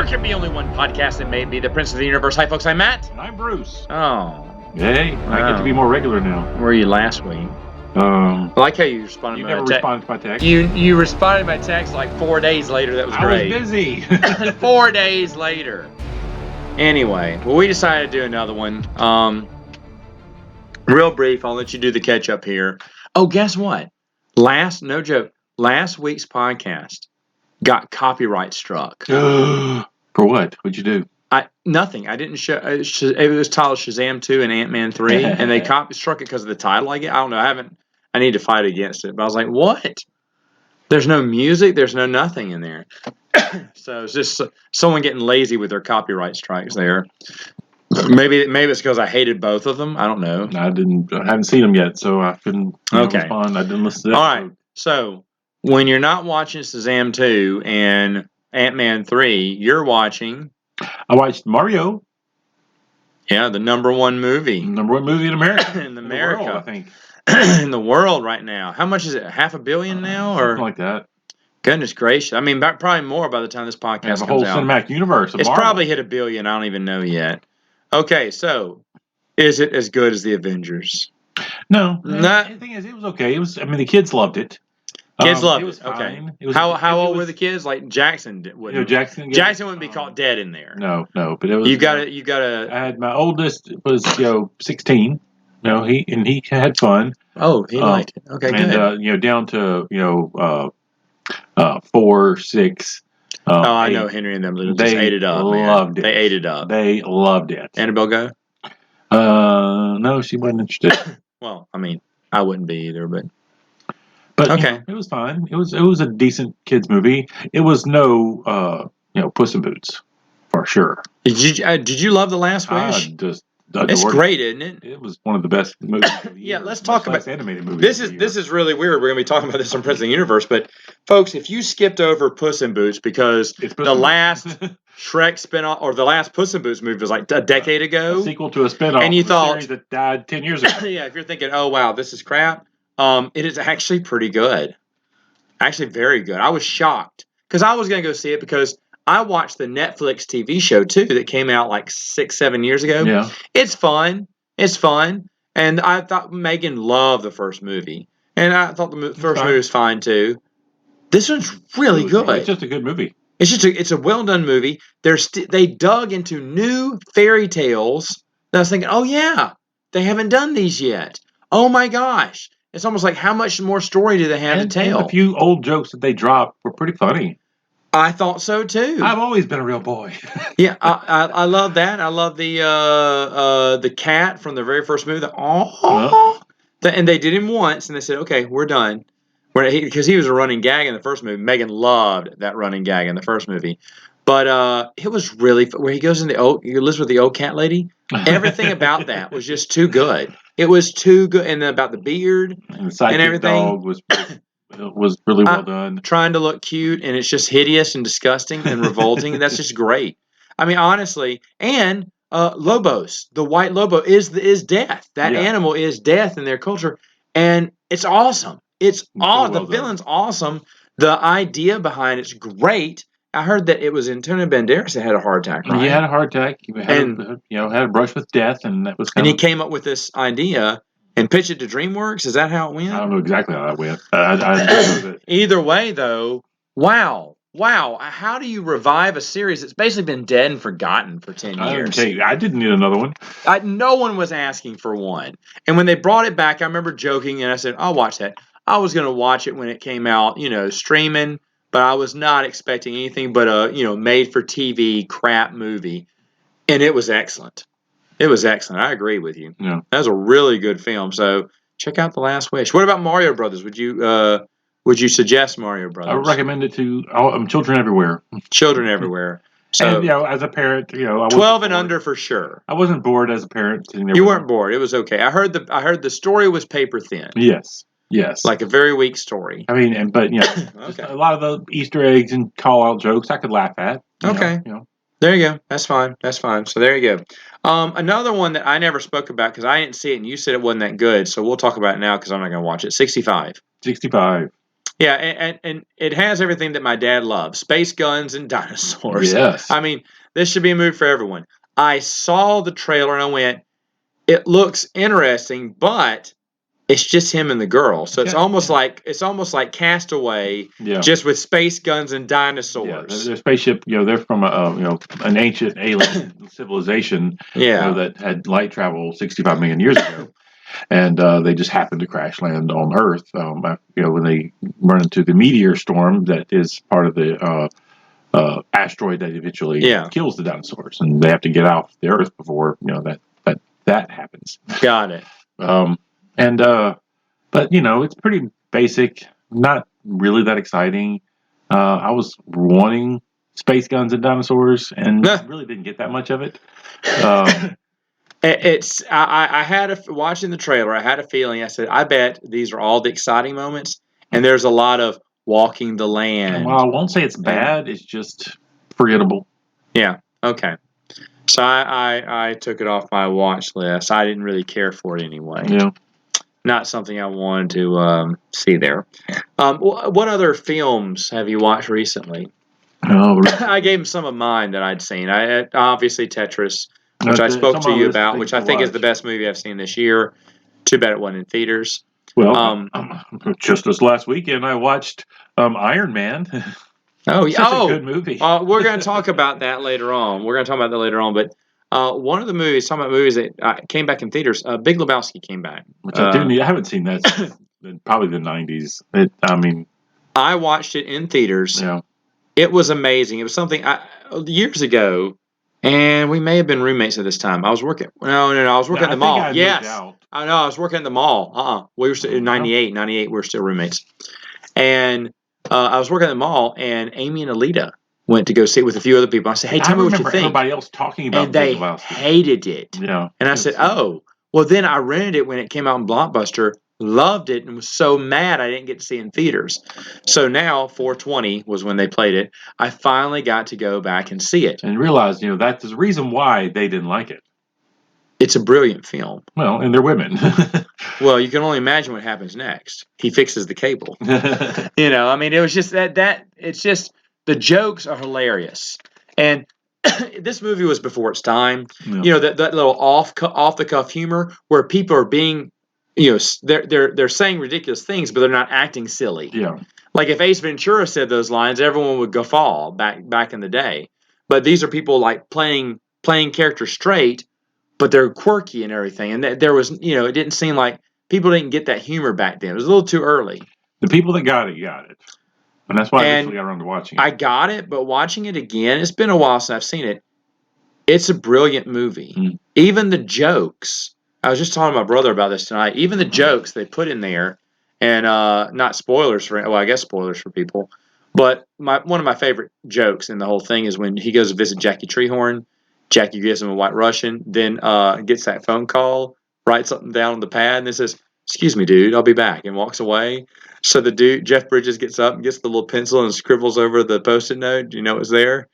There can be only one podcast that may be the Prince of the Universe. Hi, folks. I'm Matt. And I'm Bruce. Oh. Hey, I get to be more regular now. Where were you last week? I like how you responded. You to my never responded to my text. You responded to my text like 4 days later. That was great. I was busy. 4 days later. Anyway, well, we decided to do another one. Real brief. I'll let you do the catch up here. Oh, guess what? No joke. Last week's podcast got copyright struck. For what? What'd you do? Nothing. I didn't show. It was titled Shazam 2 and Ant-Man 3, and they struck it because of the title. I don't know. I need to fight against it. But I was like, what? There's no music. There's no nothing in there. So it's just someone getting lazy with their copyright strikes there. Maybe it's because I hated both of them. I don't know. I haven't seen them yet, so I couldn't respond. I didn't listen to that. All right. So when you're not watching Shazam 2 and Ant-Man 3, you're watching. I watched Mario. Yeah, the number one movie. Number one movie in America. in America, world, I think. In the world right now. How much is it? $500 million now, or something like that? Goodness gracious! I mean, probably more by the time this podcast comes out. The whole cinematic universe. It's probably hit $1 billion. I don't even know yet. Okay, so is it as good as the Avengers? No. The thing is, it was okay. The kids loved it. Kids loved it. Was okay. Fine. It was, how old were the kids? Like Jackson wouldn't. Jackson wouldn't be caught dead in there. No. But it was. You gotta. I had my oldest was 16. He had fun. Oh, he liked it. Okay, good. And down to 4, 6. I know Henry and them just ate it up. Loved it. They ate it up. They loved it. Annabelle go? No, she wasn't interested. Well, I mean, I wouldn't be either, but okay, it was fine. It was a decent kids movie. It was no Puss in Boots for sure. Did you love The Last Wish? It's great, isn't it? It was one of the best movies. Yeah, let's talk about animated movies. This is really weird. We're going to be talking about this on Prince of the Universe, but folks, if you skipped over Puss in Boots because the last Shrek spinoff or the last Puss in Boots movie was like a decade ago, a sequel to a spinoff, and you thought series that died 10 years ago. Yeah, if you're thinking, oh wow, this is crap, it is actually pretty good. Actually, very good. I was shocked because I was going to go see it because I watched the Netflix TV show too that came out like 6-7 years ago. Yeah, it's fun. And I thought Megan loved the first movie, and I thought the first movie was fine too. This one's really good. It's just a good movie. It's a well done movie. They dug into new fairy tales. And I was thinking, oh yeah, they haven't done these yet. Oh my gosh, it's almost like how much more story do they have to tell? And a few old jokes that they dropped were pretty funny. I thought so too. I've always been a real boy. Yeah, I love that. I love the cat from the very first movie. And they did him once, and they said, "Okay, we're done." Because he was a running gag in the first movie. Megan loved that running gag in the first movie, but it was really where he goes in he lives with the old cat lady. Everything about that was just too good. It was too good, and about the beard and the sidekick everything dog was really well done. Trying to look cute, and it's just hideous and disgusting and revolting. That's just great. I mean, honestly, and Lobos, the white Lobo, is death. That animal is death in their culture, and it's awesome. It's all the villain's awesome. The idea behind it's great. I heard that it was Antonio Banderas that had a heart attack. Right? He had a heart attack. He had a brush with death, and that was. And he came up with this idea. And pitch it to DreamWorks? Is that how it went? I don't know exactly how that went. I Either way, though, wow. How do you revive a series that's basically been dead and forgotten for 10 years? I didn't need another one. No one was asking for one. And when they brought it back, I remember joking, and I said, I'll watch that. I was going to watch it when it came out, streaming, but I was not expecting anything but a, made-for-TV crap movie. And it was excellent. It was excellent. I agree with you. Yeah, that was a really good film. So check out The Last Wish. What about Mario Brothers? Would you suggest Mario Brothers? I would recommend it to children everywhere. Children everywhere. So and, as a parent, I 12 and under for sure. I wasn't bored as a parent. You weren't bored. It was okay. I heard the story was paper thin. Yes. Like a very weak story. I mean, but okay. A lot of the Easter eggs and call out jokes I could laugh at. Okay. There you go. That's fine. So there you go. Another one that I never spoke about because I didn't see it and you said it wasn't that good. So we'll talk about it now because I'm not going to watch it. 65. 65. Yeah, and it has everything that my dad loves: space guns and dinosaurs. Yes. I mean, this should be a movie for everyone. I saw the trailer and I went, it looks interesting, but it's just him and the girl. So it's almost like Castaway, Yeah. just with space guns and Yeah, dinosaurs. their spaceship, they're from an ancient alien civilization, Yeah. that had light travel 65 million years ago, and they just happened to crash land on Earth. When they run into the meteor storm that is part of the asteroid that eventually Yeah. kills the dinosaurs, and they have to get off the Earth before that happens. Got it. But it's pretty basic, not really that exciting. I was wanting space guns and dinosaurs, and really didn't get that much of it. I had watching the trailer, I had a feeling. I said, I bet these are all the exciting moments, and there's a lot of walking the land. Well, I won't say it's bad. It's just forgettable. Yeah. Okay. So I took it off my watch list. I didn't really care for it anyway. Yeah. Not something I wanted to see there. What other films have you watched recently? Oh, I gave him some of mine that I'd seen. I obviously Tetris, which I spoke to you about, which I think is the best movie I've seen this year. Too bad it wasn't in theaters. Well, just this last weekend, I watched Iron Man. Oh, yeah. Such a good movie. We're going to talk about that later on. But one of the movies, talking about movies that came back in theaters, Big Lebowski came back. Which I do need. I haven't seen that since probably the 90s. I watched it in theaters. Yeah. It was amazing. It was something years ago, and we may have been roommates at this time. I was working. No. I was working at the mall. Yes. I know. I was working at the mall. We were still in 98. 98. We were still roommates. And I was working at the mall, and Amy and Alita went to go see it with a few other people. I said, "Hey, tell me what you think." Everybody else talking about and they hated it. Yeah. And I said, "Oh, well." Then I rented it when it came out in Blockbuster. Loved it and was so mad I didn't get to see it in theaters. So now 420 was when they played it. I finally got to go back and see it and realized, that's the reason why they didn't like it. It's a brilliant film. Well, and they're women. Well, you can only imagine what happens next. He fixes the cable. It was just that it's just the jokes are hilarious. And this movie was before its time. Yeah. That little off the cuff humor where people are being, they're saying ridiculous things, but they're not acting silly. Yeah. Like if Ace Ventura said those lines, everyone would guffaw back in the day. But these are people like playing characters straight, but they're quirky and everything. And there was, it didn't seem like people didn't get that humor back then. It was a little too early. The people that got it, and that's why I eventually got around to watching it. I got it, but watching it again, it's been a while since I've seen it. It's a brilliant movie. Mm. Even the jokes. I was just talking to my brother about this tonight. Even the jokes they put in there, and not spoilers for. Well, I guess spoilers for people. But one of my favorite jokes in the whole thing is when he goes to visit Jackie Treehorn. Jackie gives him a White Russian, then gets that phone call, writes something down on the pad, and then says, "Excuse me, dude, I'll be back," and walks away. So the dude, Jeff Bridges, gets up and gets the little pencil and scribbles over the Post-it note. Do you know what was there?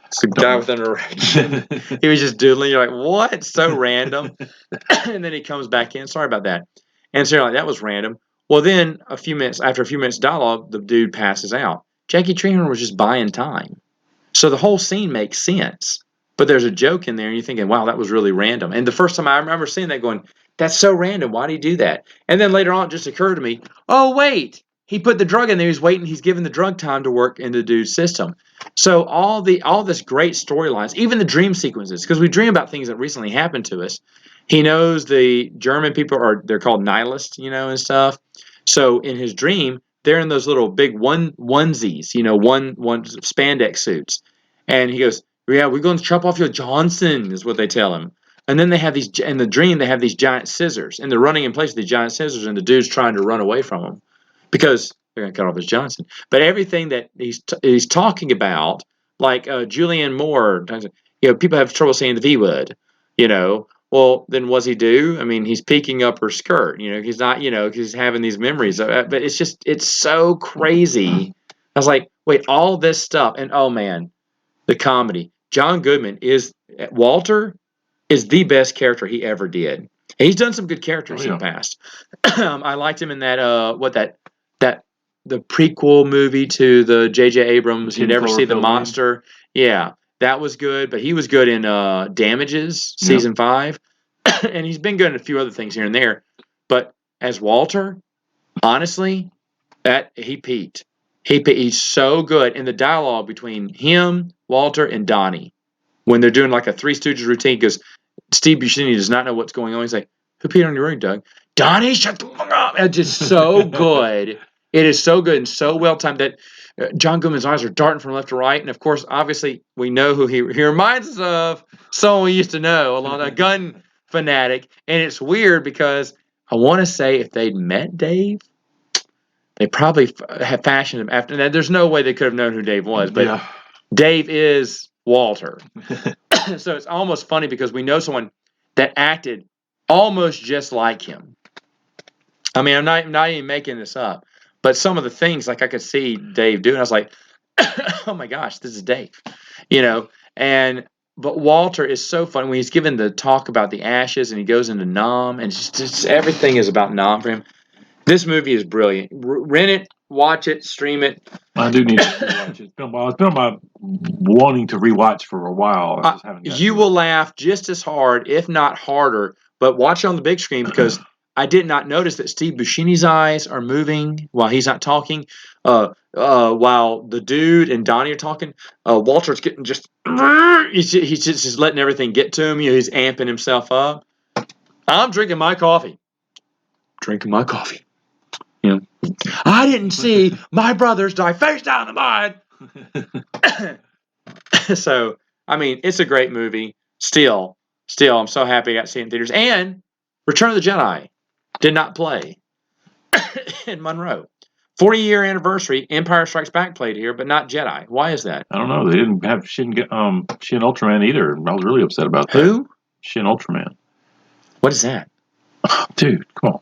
It's a guy with an erection. He was just doodling. You're like, what? So random. And then he comes back in. Sorry about that. And so you're like, that was random. Well, then after a few minutes dialogue, the dude passes out. Jackie Treehorn was just buying time. So the whole scene makes sense. But there's a joke in there, and you're thinking, wow, that was really random. And the first time I remember seeing that going, that's so random. Why did he do that? And then later on, it just occurred to me, oh, wait. He put the drug in there. He's waiting. He's giving the drug time to work in the dude's system. So all this great storylines, even the dream sequences, because we dream about things that recently happened to us. He knows the German people they're called nihilists, and stuff. So in his dream, they're in those little big onesies, one spandex suits. And he goes, yeah, we're going to chop off your Johnson, is what they tell him. And then they have in the dream, they have these giant scissors. And they're running in place with these giant scissors, and the dude's trying to run away from them because they're going to cut off his Johnson. But everything that he's talking about, like Julianne Moore, people have trouble saying the V word, Well, then what's he do? I mean, he's peeking up her skirt, he's not, because he's having these memories. But it's so crazy. I was like, wait, all this stuff. And oh, man, the comedy. John Goodman Walter is the best character he ever did. And he's done some good characters in the past. I liked him in that the prequel movie to the J.J. Abrams. You 10 never see the Cloverfield Lane. monster. Yeah, that was good. But he was good in Damages season 5, and he's been good in a few other things here and there. But as Walter, honestly, he peaked. He's so good in the dialogue between him, Walter, and Donnie when they're doing like a Three Stooges routine. Because Steve Buscemi does not know what's going on. He's like, "Who peed on your rug, Doug?" Donnie, shut the fuck up! It's just so good. It is so good and so well timed that John Goodman's eyes are darting from left to right. And of course, obviously, we know who he reminds us of. Someone we used to know, a gun fanatic. And it's weird because I want to say if they'd met Dave, they probably have fashioned him after that. There's no way they could have known who Dave was, but Dave is Walter. So it's almost funny because we know someone that acted almost just like him. I mean, I'm not even making this up, but some of the things like I could see Dave doing, I was like, oh my gosh, this is Dave, but Walter is so fun when he's given the talk about the ashes and he goes into Nam and just everything is about Nam for him. This movie is brilliant. Rent it, watch it, stream it. I do need to rewatch it. It's been a while. It's been on my wanting to rewatch for a while. I just haven't gotten You to will it. laugh just as hard, if not harder, but watch it on the big screen because I did not notice that Steve Buscemi's eyes are moving while he's not talking. While the dude and Donnie are talking, Walter's getting he's just letting everything get to him. He's amping himself up. I'm drinking my coffee. Drinking my coffee. I didn't see my brothers die face down in the mud. So, I mean, it's a great movie. Still, I'm so happy I got to see it in theaters. And Return of the Jedi did not play in Monroe. 40-year anniversary, Empire Strikes Back played here, but not Jedi. Why is that? I don't know. They didn't have Shin Ultraman either. I was really upset about that. Who? Shin Ultraman. What is that? Dude, come on.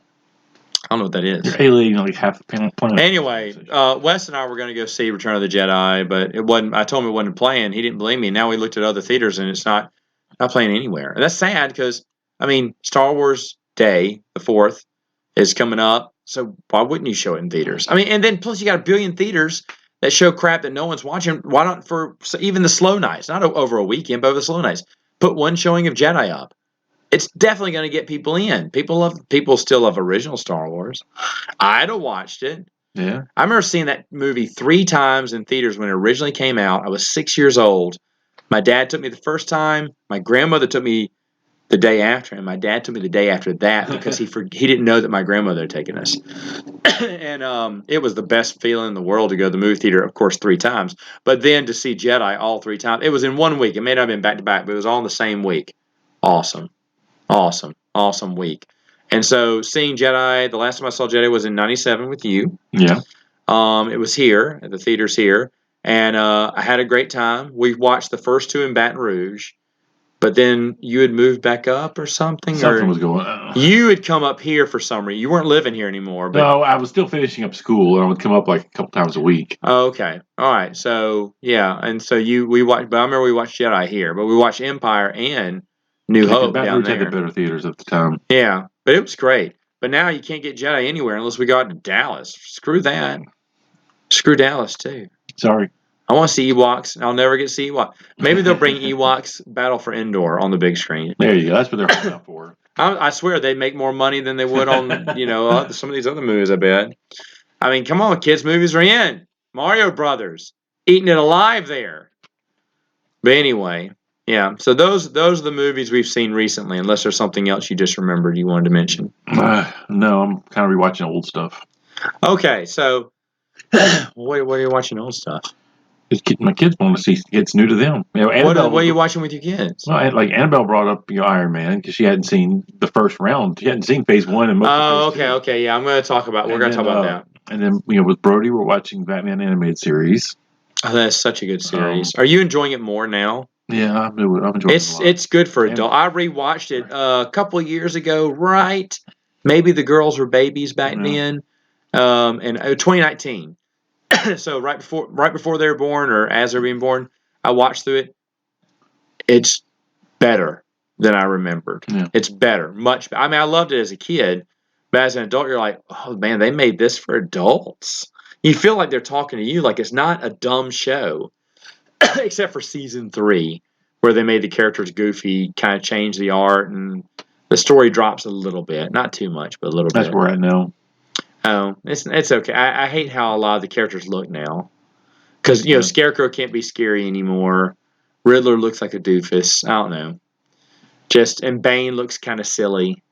I don't know what that is. You're alienating like half the planet. Anyway, Wes and I were going to go see Return of the Jedi, but it wasn't. I told him it wasn't playing. He didn't believe me. Now we looked at other theaters and it's not playing anywhere. And that's sad because I mean, Star Wars Day, the 4th, is coming up. So why wouldn't you show it in theaters? I mean, and then plus you got a billion theaters that show crap that no one's watching. Why not for even the slow nights? Not over a weekend, but over the slow nights. Put one showing of Jedi up. It's definitely going to get people in. People still love original Star Wars. I'd have watched it. Yeah. I remember seeing that movie 3 times in theaters when it originally came out. I was 6 years old. My dad took me the first time. My grandmother took me the day after, and my dad took me the day after that because he didn't know that my grandmother had taken us. And it was the best feeling in the world to go to the movie theater, of course, 3 times. But then to see Jedi all 3 times. It was in 1 week. It may not have been back to back, but it was all in the same week. Awesome week. And so seeing Jedi, the last time I saw Jedi was in '97 with you. Yeah. It was here at the theaters here, and I had a great time. We watched the first 2 in Baton Rouge, but then you had moved back up or something. Something was going on. You had come up here for some reason. You weren't living here anymore. But, no, I was still finishing up school, and I would come up like a couple times a week. Oh, okay. All right. So yeah, and so we watched. But I remember we watched Jedi here, but we watched Empire and New Hope Baton down Rouge had there. the better theaters at the time. Yeah, but it was great. But now you can't get Jedi anywhere unless we go out to Dallas. Screw that. Screw Dallas too. Sorry. I want to see Ewoks. I'll never get to see Ewoks. Maybe they'll bring Ewoks Battle for Endor on the big screen. There you go. That's what they're holding out for. I swear they'd make more money than they would on some of these other movies. I bet. I mean, come on, kids' movies are in. Mario Brothers, eating it alive there. But anyway, yeah. So those are the movies we've seen recently. Unless there's something else you just remembered you wanted to mention. No, I'm kind of rewatching old stuff. Okay, so what are you watching old stuff? My kids want to see. It's new to them. What are you watching with your kids? Well, like Annabelle brought up Iron Man because she hadn't seen the first round. She hadn't seen Phase 1 and most of Phase 2. Okay. Yeah, we're going to talk about that. And then with Brody, we're watching Batman animated series. Oh, that's such a good series. Are you enjoying it more now? Yeah, I'm enjoying it a lot. It's good for adults. I rewatched it a couple of years ago, right? Maybe the girls were babies back then, in 2019. So right before they were born or as they're being born, I watched through it. It's better than I remembered. Yeah. It's better, much. I mean, I loved it as a kid, but as an adult, you're like, oh man, they made this for adults. you feel like they're talking to you. Like it's not a dumb show, except for season 3, where they made the characters goofy, kind of changed the art, and the story drops a little bit. Not too much, but a little That's bit. where I know. Oh, it's okay. I hate how a lot of the characters look now, because Yeah. Scarecrow can't be scary anymore. Riddler looks like a doofus. I don't know. And Bane looks kind of silly,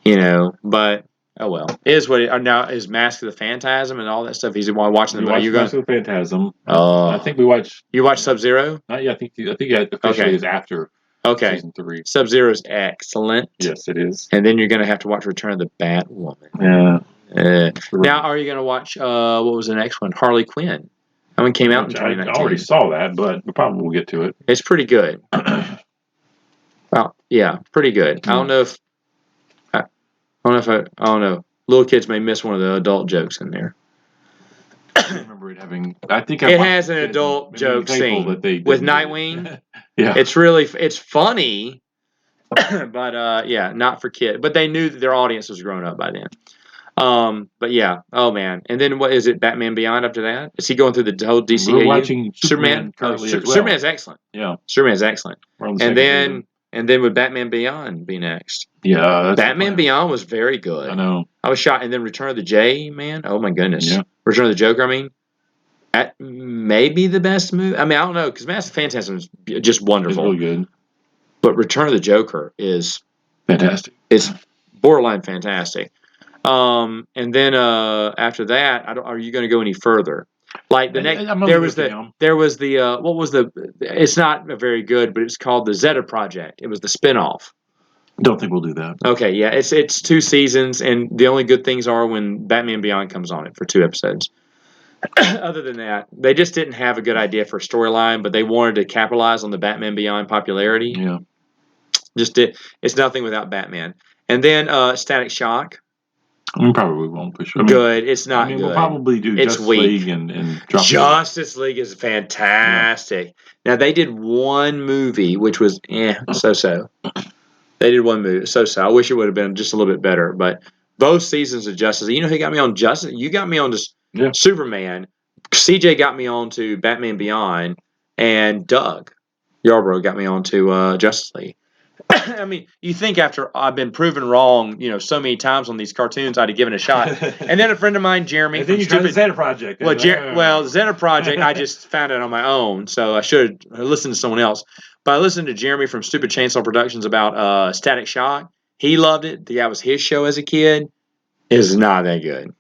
But oh well, it is what it. Now his Mask of the Phantasm and all that stuff. He's watching We the. Are watched you Mask going? of the Phantasm. Oh, I think we watched. You watched Sub Zero? Not yet. I think it officially Okay. is after Okay. season 3. Sub Zero is excellent. Yes, it is. And then you're going to have to watch Return of the Batwoman. Yeah. Now, are you going to watch? What was the next one? Harley Quinn. That one came out in I 2019. already saw that, but we probably will get to it. It's pretty good. Well, yeah, pretty good. I don't know if. I don't know. Little kids may miss one of the adult jokes in there. I remember it having. I think it has an adult joke scene with Nightwing. Yeah, it's funny, but yeah, not for kids. But they knew that their audience was grown up by then. But yeah, oh man, and then what is it? Batman Beyond after that? Is he going through the whole DCAU? We're watching Superman currently as well. Superman's excellent. Yeah, Superman's excellent. And then would Batman Beyond be next? Yeah, Batman Beyond was very good. I know. I was shocked. And then Return of the J, man. Oh my goodness. Yeah. Return of the Joker. I mean, that may be the best movie. I mean, I don't know because Mask of the Phantasm is just wonderful. It's really good. But Return of the Joker is fantastic. It's borderline fantastic. And then after that, are you going to go any further? Like the next, there was the what was the? It's not very good, but it's called the Zeta Project. It was the spinoff. Don't think we'll do that. Okay, yeah, it's 2 seasons, and the only good things are when Batman Beyond comes on it for 2 episodes. Other than that, they just didn't have a good idea for a storyline, but they wanted to capitalize on the Batman Beyond popularity. Yeah, it's nothing without Batman. And then Static Shock. We probably won't push it. Good. It's not good. We'll probably do Justice League and drop Justice League is fantastic. Yeah. Now, they did one movie, which was so-so. They did one movie, so-so. I wish it would have been just a little bit better. But both seasons of Justice League, who got me on Justice? You got me on Superman. CJ got me on to Batman Beyond. And Doug Yarbrough got me on to Justice League. I mean, you think after I've been proven wrong, so many times on these cartoons, I'd have given it a shot. And then a friend of mine, Jeremy, and then you tried the Zeta Project. Well, the Zeta Project, I just found it on my own, so I should have listened to someone else. But I listened to Jeremy from Stupid Chainsaw Productions about Static Shock. He loved it. That was his show as a kid. It is not that good.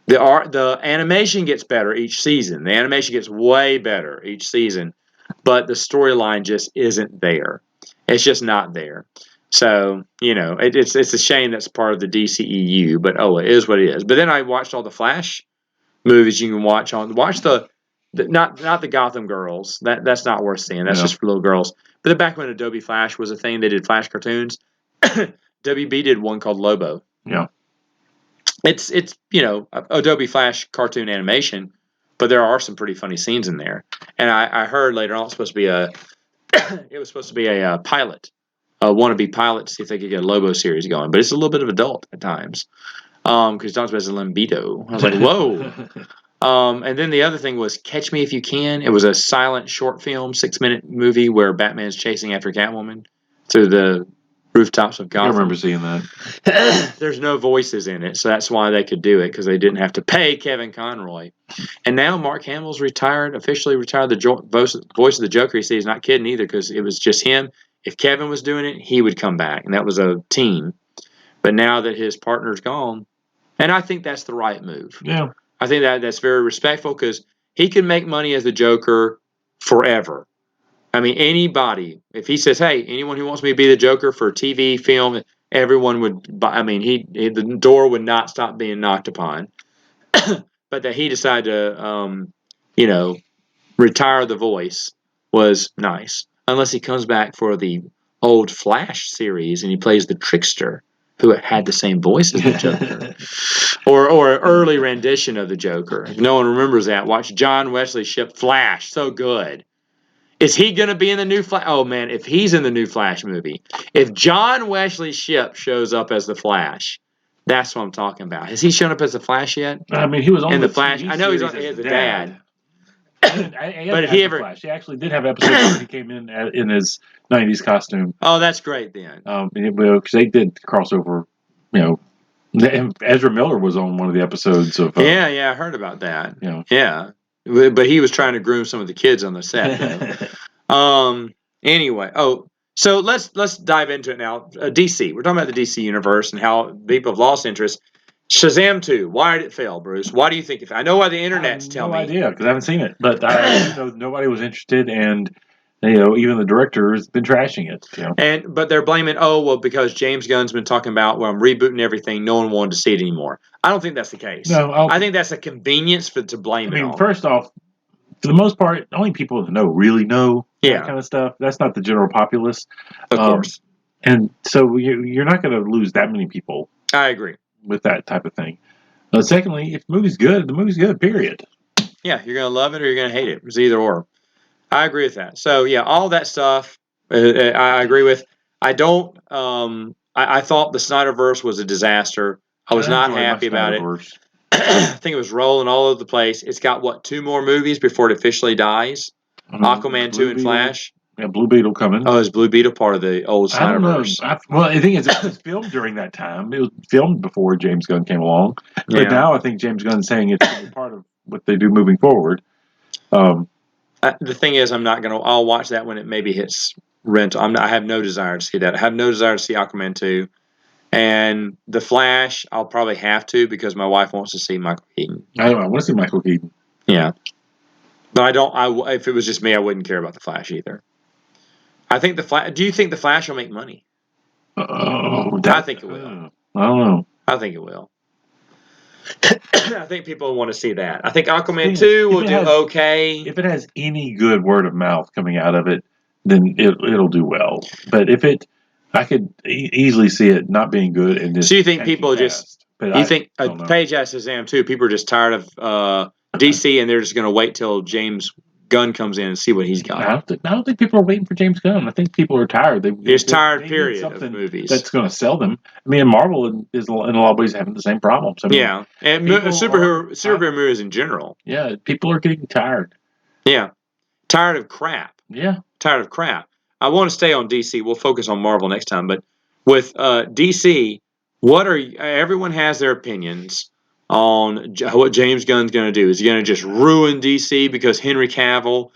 The animation gets better each season. The animation gets way better each season, but the storyline just isn't there. It's just not there. So, it's a shame that's part of the DCEU, but it is what it is. But then I watched all the Flash movies you can watch the not the Gotham Girls. That's not worth seeing. That's just for little girls. But back when Adobe Flash was a thing, they did Flash cartoons. WB did one called Lobo. Yeah. It's Adobe Flash cartoon animation, but there are some pretty funny scenes in there. And I heard later on it was supposed to be a pilot, a wannabe pilot to see if they could get a Lobo series going. But it's a little bit of adult at times because it talks about his libido. I was like, whoa. And then the other thing was Catch Me If You Can. It was a silent short film, 6-minute movie where Batman's chasing after Catwoman through the rooftops of Gotham. I remember seeing that. There's no voices in it, so that's why they could do it, because they didn't have to pay Kevin Conroy. And now Mark Hamill's officially retired the voice of the Joker. He said he's not kidding either, because it was just him. If Kevin was doing it, he would come back, and that was a team. But now that his partner's gone, and I think that's the right move. Yeah. I think that's very respectful, because he can make money as the Joker forever. I mean, anybody, if he says, hey, anyone who wants me to be the Joker for TV, film, everyone would buy. I mean, the door would not stop being knocked upon. But that he decided to, retire the voice was nice. Unless he comes back for the old Flash series and he plays the trickster who had the same voice as the Joker. or an early rendition of the Joker. If no one remembers that, watch John Wesley Shipp Flash. So good. Is he going to be in the new Flash? Oh, man, if he's in the new Flash movie, if John Wesley Shipp shows up as the Flash, That's what I'm talking about. Has he shown up as the Flash yet? I mean, he was on In the the Flash, TV I know he's series on. He's as the the dad. And But as he the ever? Flash, he actually did have episodes where he came in his '90s costume. Oh, that's great then. Because they did crossover. You know, Ezra Miller was on one of the episodes of. Yeah, I heard about that. You know. Yeah, but he was trying to groom some of the kids on the set. Anyway, so let's dive into it now. DC. We're talking about the DC universe and how people have lost interest. Shazam 2. Why did it fail, Bruce? Why do you think it failed? I know why the internet's telling me. No idea because I haven't seen it, but I know nobody was interested, and even the director has been trashing it. But they're blaming because James Gunn's been talking about I'm rebooting everything. No one wanted to see it anymore. I don't think that's the case. No, I think that's a convenience to blame it on. First off, for the most part, only people that really know that kind of stuff. That's not the general populace, of course. And so you're not going to lose that many people. I agree with that type of thing. Secondly, if the movie's good, the movie's good. Period. Yeah, you're going to love it or you're going to hate it. It's either or. I agree with that. So yeah, all that stuff I agree with. I don't. I thought the Snyderverse was a disaster. I was not happy about it. I think it was rolling all over the place. It's got 2 more movies before it officially dies. Aquaman 2 and Flash. Yeah, Blue Beetle coming. Oh, is Blue Beetle part of the old Snyderverse? I think it was filmed during that time. It was filmed before James Gunn came along. But now I think James Gunn's saying it's part of what they do moving forward. The thing is, I'll watch that when it maybe hits rental. I have no desire to see that. I have no desire to see Aquaman 2. And The Flash, I'll probably have to because my wife wants to see Michael Keaton. I want to see Michael Keaton. Yeah. But I don't. If it was just me, I wouldn't care about The Flash either. I think do you think The Flash will make money? I think it will. I don't know. I think it will. I think people want to see that. I think Aquaman 2 will do okay. If it has any good word of mouth coming out of it, then it'll do well. But if I could easily see it not being good. And so you think people just? You think Paige asked Shazam 2? People are just tired of DC and they're just going to wait till James Gunn comes in and see what he's got. I don't think people are waiting for James Gunn. I think people are tired. They're tired. Period. Of movies that's going to sell them. I mean, Marvel is in a lot of ways having the same problems. I mean, yeah, and superhero movies in general. Yeah, people are getting tired. Yeah, tired of crap. Yeah, tired of crap. I want to stay on DC. We'll focus on Marvel next time. But with DC, everyone has their opinions on what James Gunn's going to do. Is he going to just ruin DC because Henry Cavill,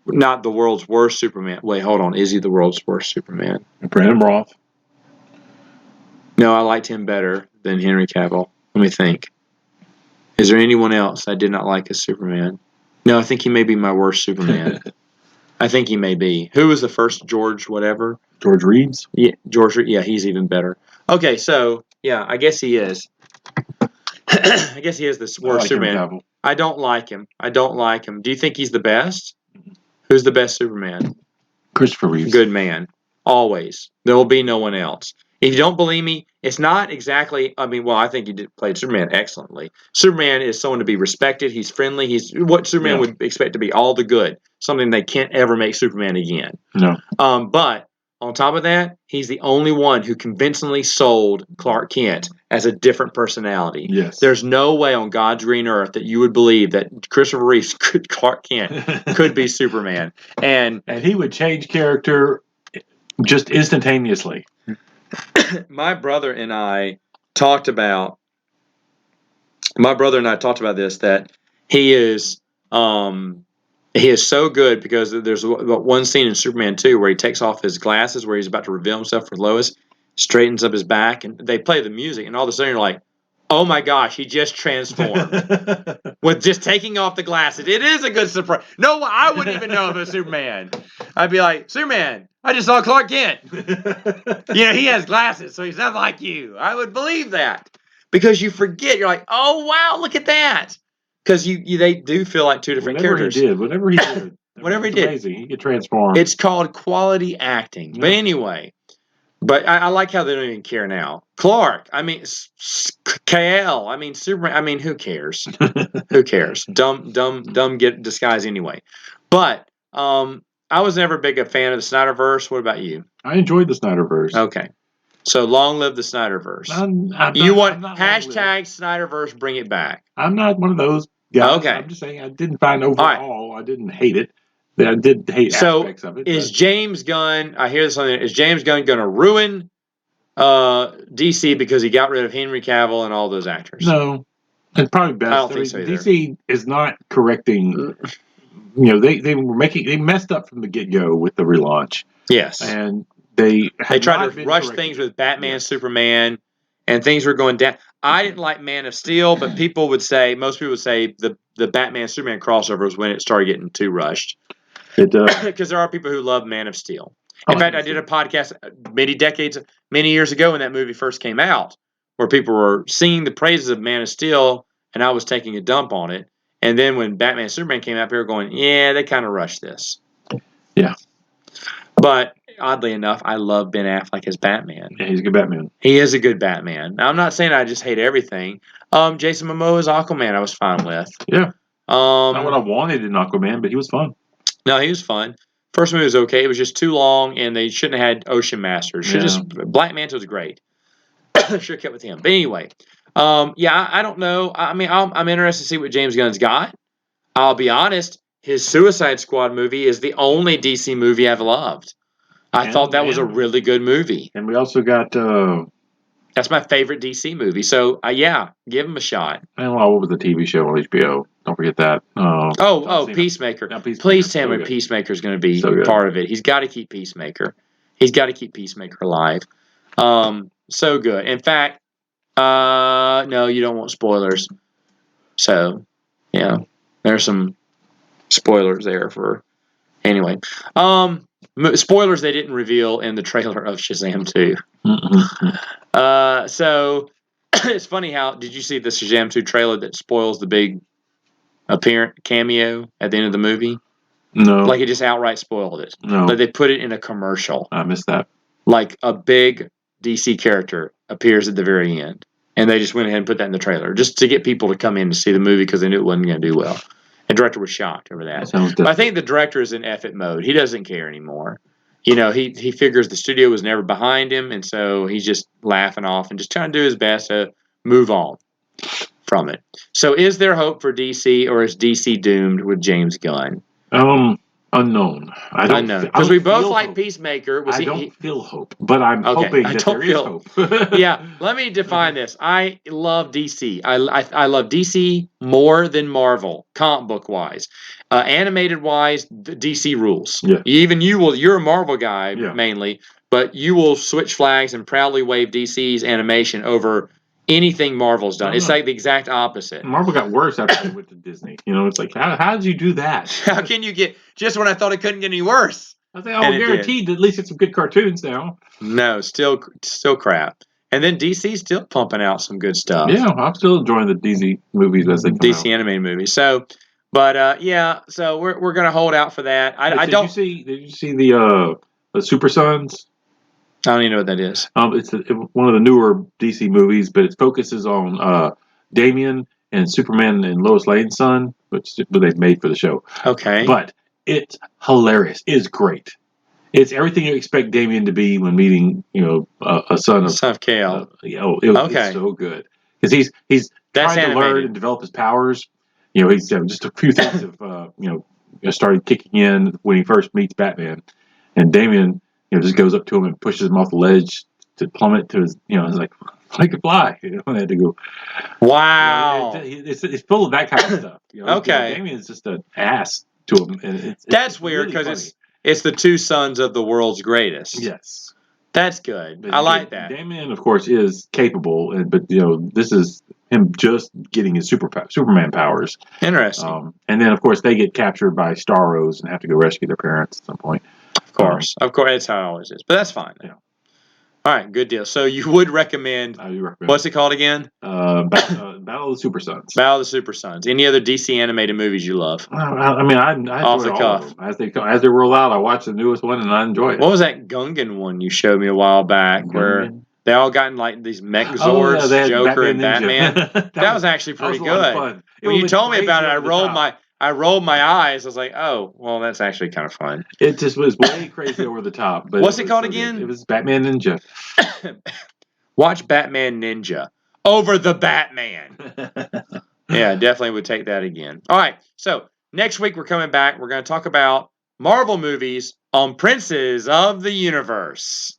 not the world's worst Superman? Wait, hold on. Is he the world's worst Superman? Brandon Roth. No, I liked him better than Henry Cavill. Let me think. Is there anyone else I did not like as Superman? No, I think he may be my worst Superman. I think he may be. Who was the first George whatever? George Reeves? Yeah, George. Yeah, he's even better. Okay, so yeah, I guess he is. I guess he is the worst Superman. I don't like him. Do you think he's the best? Who's the best Superman? Christopher Reeves. Good man. Always. There will be no one else. If you don't believe me, it's not exactly. I think he played Superman excellently. Superman is someone to be respected. He's friendly. He's what Superman would expect to be all the good. Something they can't ever make Superman again. No. But on top of that, he's the only one who convincingly sold Clark Kent as a different personality. Yes. There's no way on God's green earth that you would believe that Christopher Reeves, Clark Kent, could be Superman. And he would change character just instantaneously. My brother and I talked about this, that he is so good because there's one scene in Superman 2 where he takes off his glasses where he's about to reveal himself for Lois, straightens up his back, and they play the music, and all of a sudden you're like, oh my gosh, he just transformed with just taking off the glasses. It is a good surprise. No, I wouldn't even know if it was Superman. I'd be like, Superman, I just saw Clark Kent. He has glasses, so he's not like you. I would believe that because you forget. You're like, oh wow, look at that. Because they do feel like two different characters. Whatever he did, amazing. He could transform. It's called quality acting. Yeah. But anyway. But I like how they don't even care now. Clark, KL, Superman, who cares? Who cares? Dumb get disguise anyway. But I was never big a fan of the Snyderverse. What about you? I enjoyed the Snyderverse. Okay. So long live the Snyderverse. I'm not hashtag Snyderverse, bring it back. I'm not one of those guys. Okay. I'm just saying I didn't find overall. I didn't hate it. I did hate aspects of it. Is James Gunn? I hear this on the. Is James Gunn going to ruin DC because he got rid of Henry Cavill and all those actors? No, it's probably best. I don't think so either. DC is not correcting. They messed up from the get go with the relaunch. Yes, and they tried to rush things with Batman, Superman, and things were going down. I didn't like Man of Steel, but most people would say the Batman Superman crossover was when it started getting too rushed. Because there are people who love Man of Steel. In fact, I did a podcast many years ago when that movie first came out, where people were singing the praises of Man of Steel, and I was taking a dump on it. And then when Batman and Superman came out, people were going, yeah, they kind of rushed this. Yeah. But oddly enough, I love Ben Affleck as Batman. Yeah, he's a good Batman. He is a good Batman. Now, I'm not saying I just hate everything. Jason Momoa as Aquaman, I was fine with. Yeah. Not what I wanted in Aquaman, but he was fun. No, he was fun. First movie was okay. It was just too long, and they shouldn't have had Ocean Master. Black Manta was great. Should have kept with him. But anyway, I don't know. I mean, I'm interested to see what James Gunn's got. I'll be honest. His Suicide Squad movie is the only DC movie I've loved. I thought that was a really good movie. And we also got... That's my favorite DC movie. So, give him a shot. And what was the TV show on HBO? Don't forget that. Peacemaker. Please tell me Peacemaker's going to be part of it. He's got to keep Peacemaker. He's got to keep Peacemaker alive. So good. In fact, no, you don't want spoilers. So, yeah, there's some spoilers there for... Anyway. Spoilers they didn't reveal in the trailer of Shazam 2. So it's funny how did you see the Shazam 2 trailer that spoils the big apparent cameo at the end of the movie? No. Like it just outright spoiled it. No. Like they put it in a commercial. I missed that. Like a big DC character appears at the very end. And they just went ahead and put that in the trailer just to get people to come in to see the movie because they knew it wasn't going to do well. The director was shocked over that. But I think the director is in F-it mode. He doesn't care anymore. You know, he figures the studio was never behind him, and so he's just laughing off and just trying to do his best to move on from it. So is there hope for DC, or is DC doomed with James Gunn? Unknown. Unknown. Because we both like Peacemaker. I don't feel hope, but I'm hoping that there is hope. Yeah, let me define this. I love DC. I love DC more than Marvel, comic book wise. Animated wise, DC rules. Yeah. You're a Marvel guy mainly, but you will switch flags and proudly wave DC's animation over anything Marvel's done. It's like the exact opposite. Marvel got worse after they went to Disney. You know, it's like, how did you do that? How can you get, just when I thought it couldn't get any worse? I think I'm guaranteed to at least get some good cartoons now. No, still crap. And then DC's still pumping out some good stuff. Yeah, I'm still enjoying the DC movies as they come DC animated movies. So, but so we're gonna hold out for that. Did you see the Super Sons? I don't even know what that is. It's one of the newer DC movies, but it focuses on Damian and Superman and Lois Lane's son, which they've made for the show. Okay. But it's hilarious. It's great. It's everything you expect Damian to be when meeting, a son of Kal. It's so good because he's trying to learn and develop his powers. He's just a few things have started kicking in when he first meets Batman, and Damian. Just goes up to him and pushes him off the ledge to plummet to his, it's like, I could fly. I had to go. Wow. It's full of that kind of stuff. Okay. Damien's just an ass to him. And that's weird because it's the two sons of the world's greatest. Yes. That's good. I like that. Damian, of course, is capable, but this is him just getting his Superman powers. Interesting. And then, of course, they get captured by Starros and have to go rescue their parents at some point. Of course, that's how it always is. But that's fine. Yeah. All right, good deal. So you would recommend? I do recommend. What's it called again? Battle of the Super Sons. Battle of the Super Sons. Any other DC animated movies you love? I off the cuff. As they roll out, I watch the newest one and I enjoy it. What was that Gungan one you showed me a while back where they all got in like these mech Zords, Joker and Batman? That was actually pretty good. When you told me about it, I rolled my I rolled my eyes. I was like, oh, well, that's actually kind of fun. It just was way crazy over the top. But What's it was called so good. again? It was Batman Ninja. Watch Batman Ninja over the Batman. Yeah, definitely would take that again. All right, so next week we're coming back. We're going to talk about Marvel movies on Princes of the Universe.